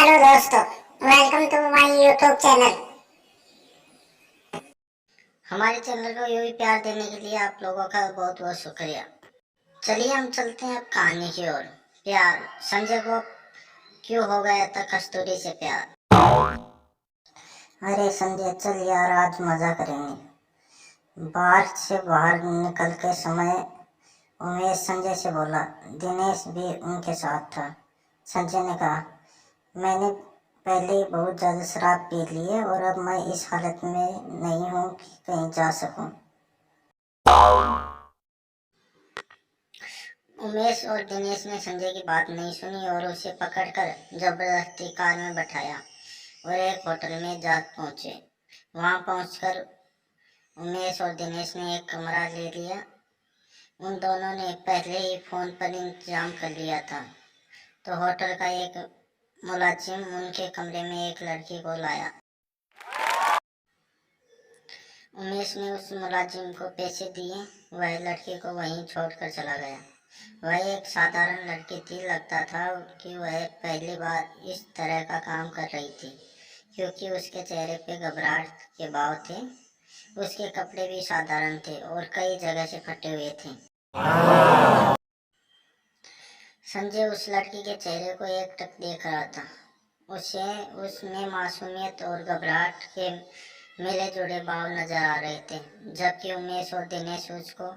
Hello दोस्तों, welcome to my YouTube channel. हमारे channel को यूं ही प्यार देने के लिए आप लोगों का बहुत बहुत शुक्रिया। चलिए हम चलते हैं अब कहानी की ओर। प्यार, संजय को क्यों हो गया था कस्तूरी से प्यार। अरे संजय चल यार, आज मजा करेंगे। बार से बाहर निकल के समय उमेश संजय से बोला। दिनेश भी उनके साथ था। संजय ने कहा, मैंने पहले ही बहुत ज़्यादा शराब पी ली है और अब मैं इस हालत में नहीं हूँ कि कहीं जा सकूं। उमेश और दिनेश ने संजय की बात नहीं सुनी और उसे पकड़कर जबरदस्ती कार में बैठाया और एक होटल में जा पहुंचे। वहां पहुंचकर उमेश और दिनेश ने एक कमरा ले लिया। उन दोनों ने पहले ही फोन पर इंतजाम कर लिया था, तो होटल का एक मुलाजिम उनके कमरे में एक लड़की को लाया। उमेश ने उस मुलाजिम को पैसे दिए। वह लड़की को वहीं छोड़कर चला गया। वह एक साधारण लड़की थी। लगता था कि वह पहली बार इस तरह का काम कर रही थी, क्योंकि उसके चेहरे पे घबराहट के भाव थे। उसके कपड़े भी साधारण थे और कई जगह से फटे हुए थे। संजय उस लड़की के चेहरे को एकटक देख रहा था। उसे उसमें मासूमियत और घबराहट के मिले जुड़े भाव नजर आ रहे थे, जबकि उमेश और दिनेश उसको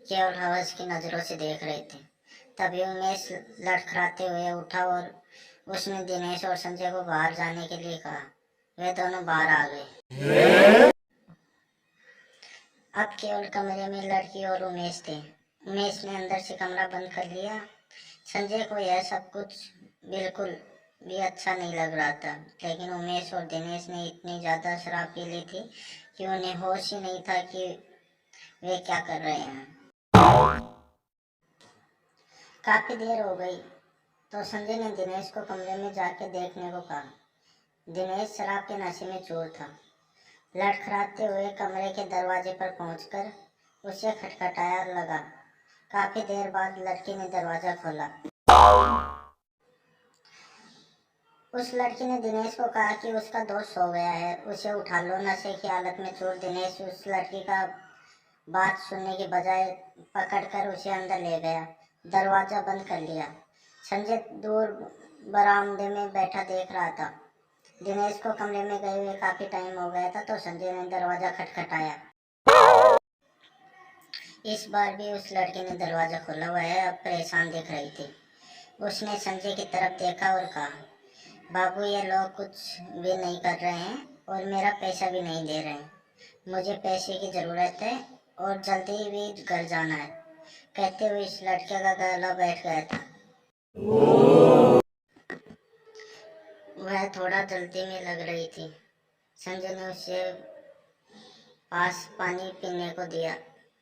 केवल हवस की नजरों से देख रहे थे। तभी उमेश लड़खड़ाते हुए उठा और उसने दिनेश और संजय को बाहर जाने के लिए कहा। वे दोनों बाहर आ गए। अब केवल कमरे में लड़की और उमेश थे। उमेश ने अंदर से कमरा बंद कर लिया। संजय को यह सब कुछ बिल्कुल भी अच्छा नहीं लग रहा था, लेकिन उमेश और दिनेश ने इतनी ज्यादा शराब पी ली थी कि उन्हें होश ही नहीं था कि वे क्या कर रहे हैं। काफी देर हो गई तो संजय ने दिनेश को कमरे में जाके देखने को कहा। दिनेश शराब के नशे में चूर था। लड़खड़ाते हुए कमरे के दरवाजे पर पहुंचकर उसे खटखटाया लगा। काफी देर बाद लड़की ने दरवाजा खोला। उस लड़की ने दिनेश को कहा कि उसका दोस्त सो गया है, उसे उठा लो। नशे की हालत में चूर दिनेश उस लड़की का बात सुनने के बजाय पकड़कर उसे अंदर ले गया। दरवाजा बंद कर लिया। संजय दूर बरामदे में बैठा देख रहा था। दिनेश को कमरे में गए हुए काफी टाइम हो गया था, तो संजय ने दरवाजा खटखटाया। इस बार भी उस लड़की ने दरवाजा खोला। वह अब परेशान दिख रही थी। उसने संजय की तरफ देखा और कहा, बाबू ये लोग कुछ भी नहीं कर रहे हैं और मेरा पैसा भी नहीं दे रहे हैं। मुझे पैसे की जरूरत है और जल्दी भी घर जाना है। कहते हुए इस लड़के का गला बैठ गया था। वह थोड़ा जल्दी में लग रही थी। संजय ने उसे पास पानी पीने को दिया।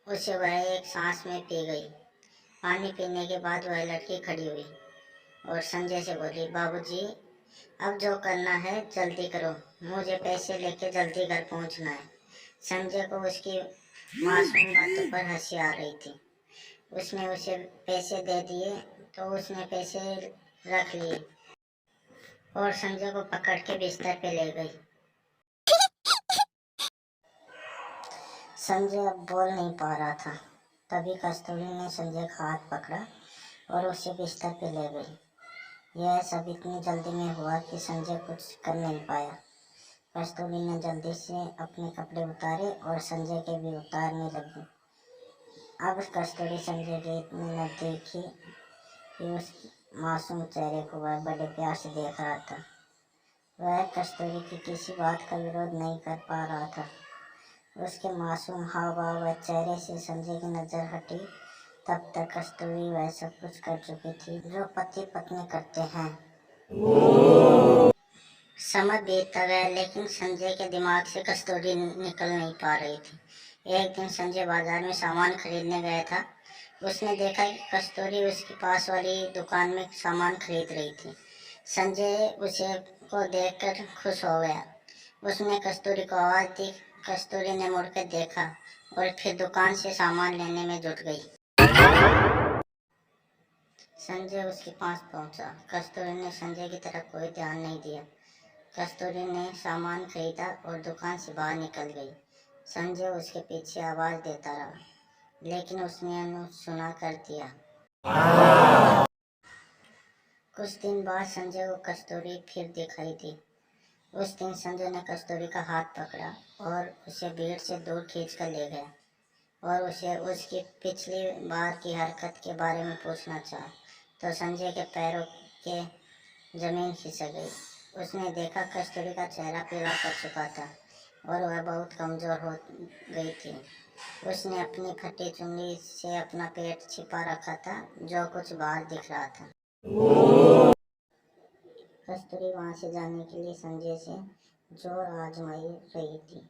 उसे वह एक सांस में पी गई। पानी पीने के बाद वह लड़की खड़ी हुई और संजय से बोली, बाबूजी अब जो करना है जल्दी करो, मुझे पैसे लेके जल्दी घर पहुंचना है। संजय को उसकी मासूम बातों पर हंसी आ रही थी। उसने उसे पैसे दे दिए तो उसने पैसे रख लिए और संजय को पकड़ के बिस्तर पे ले गई। संजय अब बोल नहीं पा रहा था। तभी कस्तूरी ने संजय का हाथ पकड़ा और उसे बिस्तर पे ले गई। यह सब इतनी जल्दी में हुआ कि संजय कुछ कर नहीं पाया। कस्तूरी ने जल्दी से अपने कपड़े उतारे और संजय के भी उतारने लगी। अब कस्तूरी संजय के इतने नजदीक थी कि उस मासूम चेहरे को वह बड़े प्यार से देख रहा था। वह कस्तूरी की किसी बात का विरोध नहीं कर पा रहा था। उसके मासूम हाव भाव व चेहरे से संजय की नजर हटी। तब तक कस्तूरी वह सब कुछ कर चुकी थी जो पति पत्नी करते हैं। समय बीतता गया, लेकिन संजय के दिमाग से कस्तूरी निकल नहीं पा रही थी। एक दिन संजय बाजार में सामान खरीदने गया था। उसने देखा कि कस्तूरी उसके पास वाली दुकान में सामान खरीद रही थी। संजय उसे को देखकर खुश हो गया। उसने कस्तूरी को आवाज दी। कस्तूरी ने मुड़कर देखा और फिर दुकान से सामान लेने में जुट गई। संजय उसके पास पहुंचा। कस्तूरी ने संजय की तरफ कोई ध्यान नहीं दिया। कस्तूरी ने सामान खरीदा और दुकान से बाहर निकल गई। संजय उसके पीछे आवाज देता रहा, लेकिन उसने अनसुना कर दिया। कुछ दिन बाद संजय को कस्तूरी फिर दिखाई दी। उस दिन संजय ने कस्तूरी का हाथ पकड़ा और उसे भीड़ से दूर खींचकर ले गया और उसे उसकी पिछली बार की हरकत के बारे में पूछना चाहा, तो संजय के पैरों के जमीन खिसक गई। उसने देखा कस्तूरी का चेहरा पीला पड़ चुका था और वह बहुत कमजोर हो गई थी। उसने अपनी फटी चुंगली से अपना पेट छिपा रखा था, जो कुछ बाहर दिख रहा था। कस्तूरी वहां से जाने के लिए संजय से जोर आजमाई रही थी।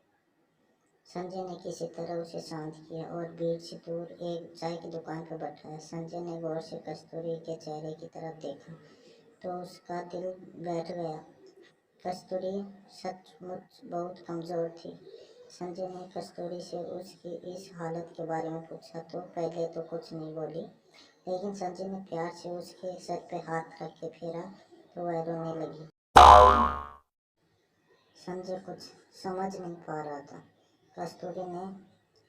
संजय ने किसी तरह उसे शांत किया और भीड़ से दूर एक चाय की दुकान पर बैठाया। संजय ने गौर से कस्तूरी के चेहरे की तरफ देखा तो उसका दिल बैठ गया। कस्तूरी सचमुच बहुत कमजोर थी। संजय ने कस्तूरी से उसकी इस हालत के बारे में पूछा तो पहले तो कुछ नहीं बोली, लेकिन संजय ने प्यार से उसके सर पे हाथ रख के फेरा तो वह रोने लगी। संजय कुछ समझ नहीं पा रहा था। कस्तूरी ने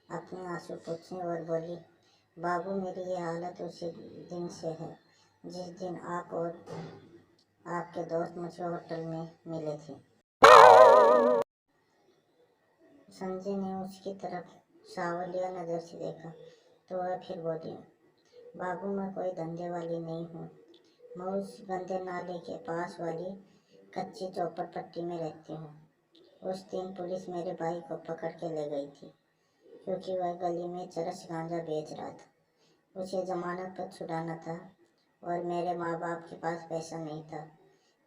अपने आंसू पोंछे और बोली, बाबू, मेरी ये हालत उसी दिन से है जिस दिन आप और आपके दोस्त मुझे होटल में मिले थे। संजय ने उसकी तरफ सावलिया नजर से देखा तो वह फिर बोली, बाबू, मैं कोई धंधे वाली नहीं हूँ। मैं उस गंदे नाले के पास वाली कच्ची चौपड़ में रहती हूँ। उस दिन पुलिस मेरे भाई को पकड़ के ले गई थी क्योंकि वह गली में चरस गांजा बेच रहा था। उसे जमानत पर छुड़ाना था और मेरे माँ बाप के पास पैसा नहीं था।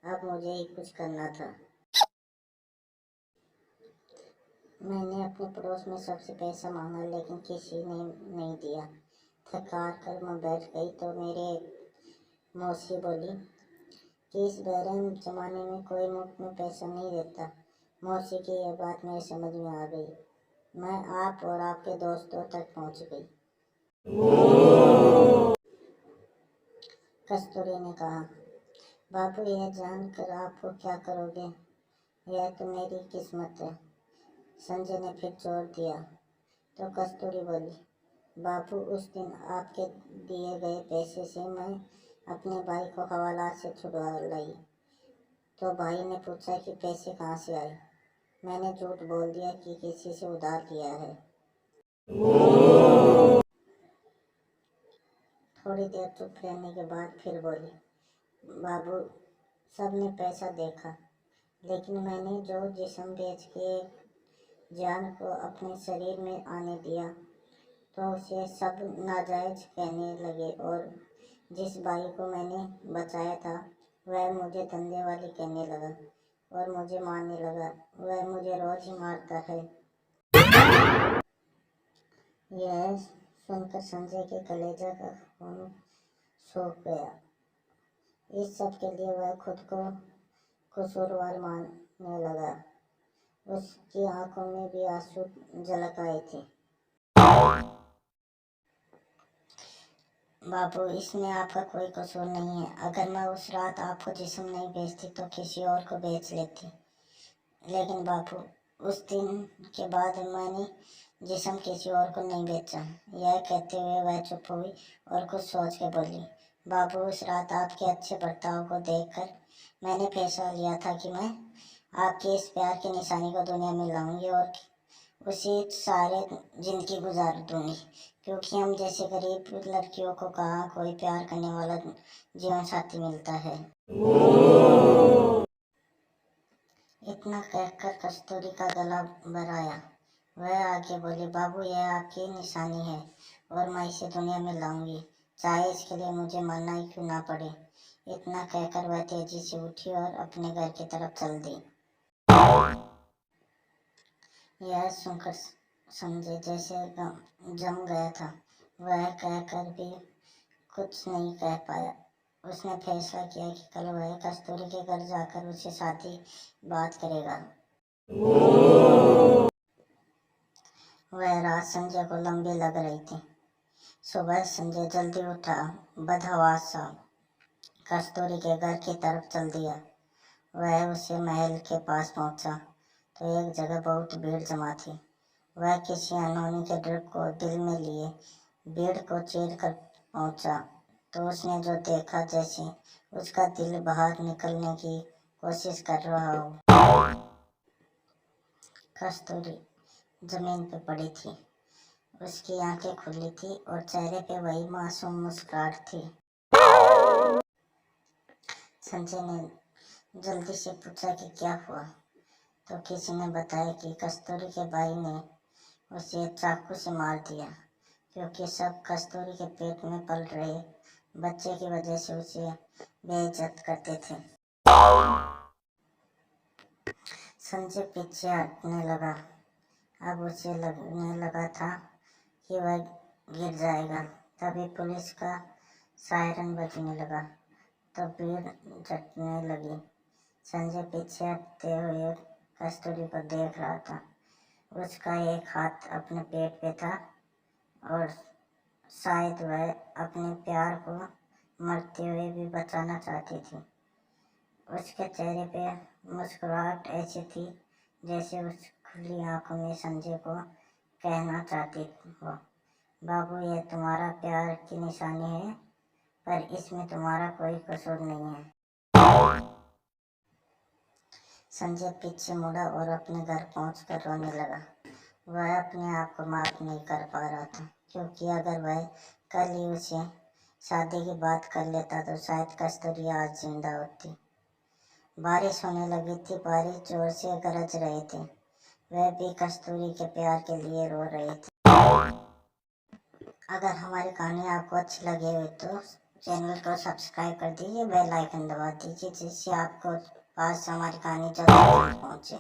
अब मुझे ही कुछ करना था। मैंने अपने पड़ोस में सबसे पैसा मांगा, लेकिन किसी ने नहीं दिया। थक कर मैं बैठ गई तो मेरे मौसी बोली कि इस बहरम जमाने में कोई मुफ्त में पैसा नहीं देता। मौसी की यह बात मेरे समझ में आ गई। मैं आप और आपके दोस्तों तक पहुंच गई। कस्तूरी ने कहा, बाबू, यह जानकर आप क्या करोगे? यह तो मेरी किस्मत है। संजय ने फिर जोर दिया तो कस्तूरी बोली, बाबू, उस दिन आपके दिए गए पैसे से मैं अपने भाई को हवालात से छुड़वा लाई। तो भाई ने पूछा कि पैसे कहाँ से आए। मैंने झूठ बोल दिया कि किसी से उधार लिया है। थोड़ी देर चुप रहने के बाद फिर बोली, बाबू, सबने पैसा देखा, लेकिन मैंने जो जिस्म बेच के जान को अपने शरीर में आने दिया तो उसे सब नाजायज कहने लगे और जिस भाई को मैंने बचाया था वह मुझे धंधे वाली कहने लगा और मुझे मारने लगा। वह मुझे रोज ही मारता है। यह सुनकर संजय के कलेजा का खून सूख गया। इस सब के लिए वह खुद को कसूरवार मानने लगा। उसकी आंखों में भी आंसू झलक आए थे। बाबू, इसमें आपका कोई कसूर नहीं है। अगर मैं उस रात आपको जिस्म नहीं बेचती तो किसी और को बेच लेती। लेकिन बाबू, उस दिन के बाद मैंने जिस्म किसी और को नहीं बेचा। यह कहते हुए वह चुप हुई और कुछ सोच के बोली, बाबू, उस रात आपके अच्छे बर्ताव को देखकर मैंने फैसला लिया था कि मैं आपके इस प्यार की निशानी को दुनिया में लाऊंगी और उसी सारे जिंदगी गुजार दूंगी, क्योंकि हम जैसे गरीब लड़कियों को कहाँ कोई प्यार करने वाला जीवन साथी मिलता है। इतना कहकर कस्तूरी का गला भराया। वह आगे बोली, बाबू, यह आपकी निशानी है और मैं इसे दुनिया में लाऊंगी, चाहे इसके लिए मुझे मरना ही क्यों ना पड़े। इतना कहकर वह तेजी से उठी और अपने घर की तरफ चल दी। यह सुनकर संजय जैसे जम गया था। वह कहकर भी कुछ नहीं कह पाया। उसने फैसला किया कि कल वह कस्तूरी के घर जाकर उससे साथी बात करेगा। वह रात संजय को लंबी लग रही थी। सुबह संजय जल्दी उठा, बदहवास सा कस्तूरी के घर की तरफ चल दिया। वह उसे महल के पास पहुंचा तो एक जगह बहुत भीड़ जमा थी। वह किसी अनहोनी के डर को दिल में लिए भीड़ को चीर कर पहुंचा तो उसने जो देखा जैसे उसका दिल बाहर निकलने की कोशिश कर रहा हो। कस्तूरी जमीन पे पड़ी थी। उसकी आंखें खुली थी और चेहरे पे वही मासूम मुस्कुराहट थी। संजय ने जल्दी से पूछा कि क्या हुआ, तो किसी ने बताया कि कस्तूरी के भाई ने उसे चाकू से मार दिया, क्योंकि सब कस्तूरी के पेट में पल रहे बच्चे की वजह से उसे बेइज्जत करते थे। संजय पीछे हटने लगा। अब उसे लगने लगा था कि वह गिर जाएगा। तभी पुलिस का सायरन बजने लगा तो भीड़ जुटने लगी। संजय पीछे हटते हुए कस्तूरी को देख रहा था। उसका एक हाथ अपने पेट पे था और शायद वह अपने प्यार को मरते हुए भी बचाना चाहती थी। उसके चेहरे पे मुस्कुराहट ऐसी थी जैसे उस खुली आंखों में संजय को कहना चाहती हो, बाबू ये तुम्हारा प्यार की निशानी है, पर इसमें तुम्हारा कोई कसूर नहीं है। संजय पीछे मुड़ा और अपने घर पहुंचकर रोने लगा। वह अपने आप को माफ नहीं कर पा रहा था, क्योंकि अगर वह कल ही उसे शादी की बात कर लेता तो शायद कस्तूरी आज जिंदा होती। बारिश होने लगी थी। बारिश जोर से गरज रहे थे। वह भी कस्तूरी के प्यार के लिए रो रहे थे। अगर हमारी कहानी आपको अच्छी लगी हो तो चैनल को सब्सक्राइब कर दीजिए, बेल आइकन दबा दीजिए, जिससे आपको पास हमारी कहानी जल्द पहुंचे।